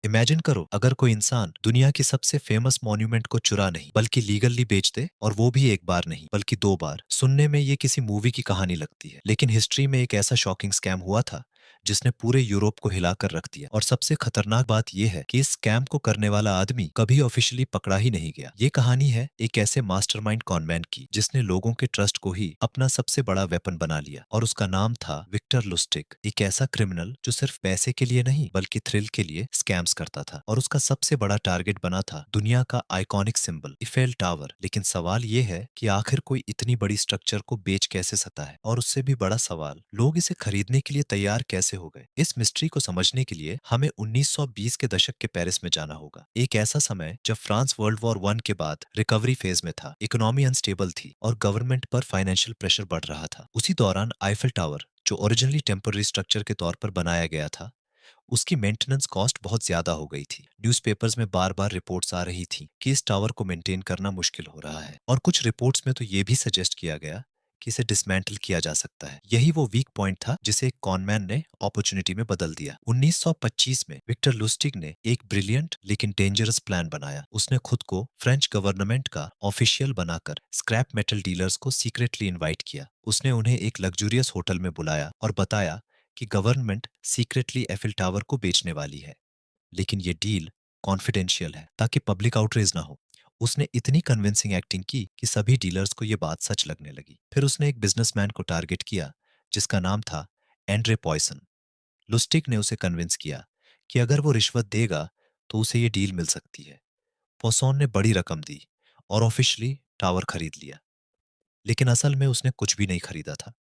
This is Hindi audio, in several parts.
इमेजिन करो अगर कोई इंसान दुनिया की सबसे फेमस मॉन्यूमेंट को चुरा नहीं बल्कि लीगली बेच दे, और वो भी एक बार नहीं बल्कि दो बार। सुनने में ये किसी मूवी की कहानी लगती है, लेकिन हिस्ट्री में एक ऐसा शॉकिंग स्कैम हुआ था जिसने पूरे यूरोप को हिलाकर रख दिया। और सबसे खतरनाक बात यह है कि इस स्कैम को करने वाला आदमी कभी ऑफिशियली पकड़ा ही नहीं गया। ये कहानी है एक ऐसे मास्टरमाइंड कॉनमैन की जिसने लोगों के ट्रस्ट को ही अपना सबसे बड़ा वेपन बना लिया, और उसका नाम था विक्टर लुस्टिग। एक ऐसा क्रिमिनल जो सिर्फ पैसे के लिए नहीं बल्कि थ्रिल के लिए स्कैम्स करता था, और उसका सबसे बड़ा टारगेट बना था दुनिया का आइकॉनिक सिंबल इफेल टावर। लेकिन सवाल ये है कि आखिर कोई इतनी बड़ी स्ट्रक्चर को बेच कैसे सकता है, और उससे भी बड़ा सवाल, लोग इसे खरीदने के लिए तैयार कैसे हो गए। इस मिस्ट्री को समझने के लिए हमें 1920 के दशक के पेरिस में जाना होगा। एक ऐसा समय जब फ्रांस वर्ल्ड वॉर वन के बाद रिकवरी फेज में था, इकोनॉमी अनस्टेबल थी और गवर्नमेंट पर फाइनेंशियल प्रेशर बढ़ रहा था। उसी दौरान आईफिल टावर, जो ओरिजिनली टेम्पररी स्ट्रक्चर के तौर पर बनाया गया था, उसकी मेंटेनेंस कॉस्ट बहुत ज्यादा हो गई थी। न्यूज़पेपर्स में बार बार रिपोर्ट्स आ रही थी कि इस टावर को मेंटेन करना मुश्किल हो रहा है, और कुछ रिपोर्ट्स में तो ये भी सजेस्ट किया गया कि इसे डिसमेंटल किया जा सकता है। यही वो वीक पॉइंट था जिसे एक कॉनमैन ने अपॉर्चुनिटी में बदल दिया। 1925 में विक्टर लुस्टिग ने एक ब्रिलियंट लेकिन डेंजरस प्लान बनाया। उसने खुद को फ्रेंच गवर्नमेंट का ऑफिशियल बनाकर स्क्रैप मेटल डीलर्स को सीक्रेटली इनवाइट किया। उसने उन्हें एक लग्जूरियस होटल में बुलाया और बताया कि गवर्नमेंट सीक्रेटली एफिल टावर को बेचने वाली है, लेकिन ये डील कॉन्फिडेंशियल है ताकि पब्लिक आउटरेज ना हो। उसने इतनी कन्विंसिंग एक्टिंग की कि सभी डीलर्स को ये बात सच लगने लगी। फिर उसने एक बिजनेसमैन को टारगेट किया जिसका नाम था एंड्रे पॉयसन। लुस्टिक ने उसे कन्विंस किया कि अगर वो रिश्वत देगा तो उसे ये डील मिल सकती है। पॉसॉन ने बड़ी रकम दी और ऑफिशियली टावर खरीद लिया, लेकिन असल में उसने कुछ भी नहीं खरीदा था।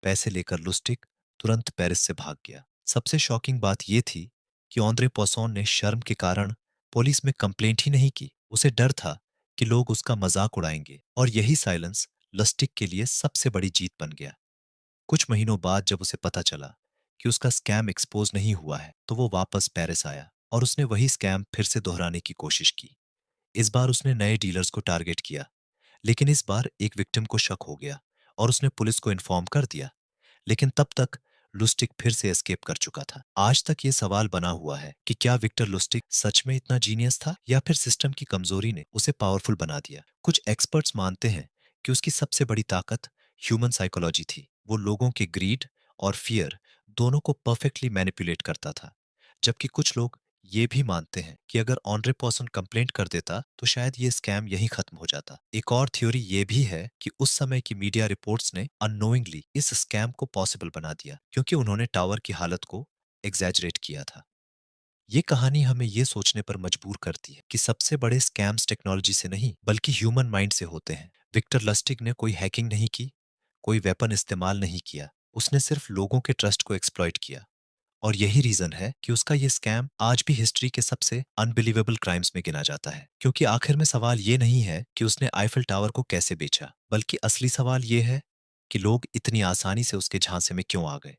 पैसे लेकर लुस्टिक तुरंत पेरिस से भाग गया। सबसे शॉकिंग बात यह थी कि ऑन्द्रे पोसॉन ने शर्म के कारण पुलिस में कंप्लेंट ही नहीं की। उसे डर था कि लोग उसका मजाक उड़ाएंगे, और यही साइलेंस लस्टिक के लिए सबसे बड़ी जीत बन गया। कुछ महीनों बाद जब उसे पता चला कि उसका स्कैम एक्सपोज नहीं हुआ है, तो वो वापस पेरिस आया और उसने वही स्कैम फिर से दोहराने की कोशिश की। इस बार उसने नए डीलर्स को टारगेट किया, लेकिन इस बार एक विक्टिम को शक हो गया और उसने पुलिस को इन्फॉर्म कर दिया। लेकिन तब तक लुस्टिक फिर से एस्केप कर चुका था। आज तक ये सवाल बना हुआ है कि क्या विक्टर लुस्टिक सच में इतना जीनियस था, या फिर सिस्टम की कमजोरी ने उसे पावरफुल बना दिया। कुछ एक्सपर्ट्स मानते हैं कि उसकी सबसे बड़ी ताकत ह्यूमन साइकोलॉजी थी। वो लोगों के ग्रीड और फियर दोनों को परफेक्टली मैनिपुलेट करता था। जबकि कुछ लोग ये भी मानते हैं कि अगर ऑनरे पर्सन कंप्लेंट कर देता तो शायद ये स्कैम यहीं खत्म हो जाता। एक और थ्योरी ये भी है कि उस समय की मीडिया रिपोर्ट्स ने अननोइंगली इस स्कैम को पॉसिबल बना दिया, क्योंकि उन्होंने टावर की हालत को एग्जैजरेट किया था। ये कहानी हमें ये सोचने पर मजबूर करती है कि सबसे बड़े स्कैम्स टेक्नोलॉजी से नहीं बल्कि ह्यूमन माइंड से होते हैं। विक्टर लस्टिग ने कोई हैकिंग नहीं की, कोई वेपन इस्तेमाल नहीं किया। उसने सिर्फ लोगों के ट्रस्ट को एक्सप्लॉइट किया, और यही रीजन है कि उसका ये स्कैम आज भी हिस्ट्री के सबसे अनबिलीवेबल क्राइम्स में गिना जाता है। क्योंकि आखिर में सवाल ये नहीं है कि उसने आईफिल टावर को कैसे बेचा, बल्कि असली सवाल ये है कि लोग इतनी आसानी से उसके झांसे में क्यों आ गए।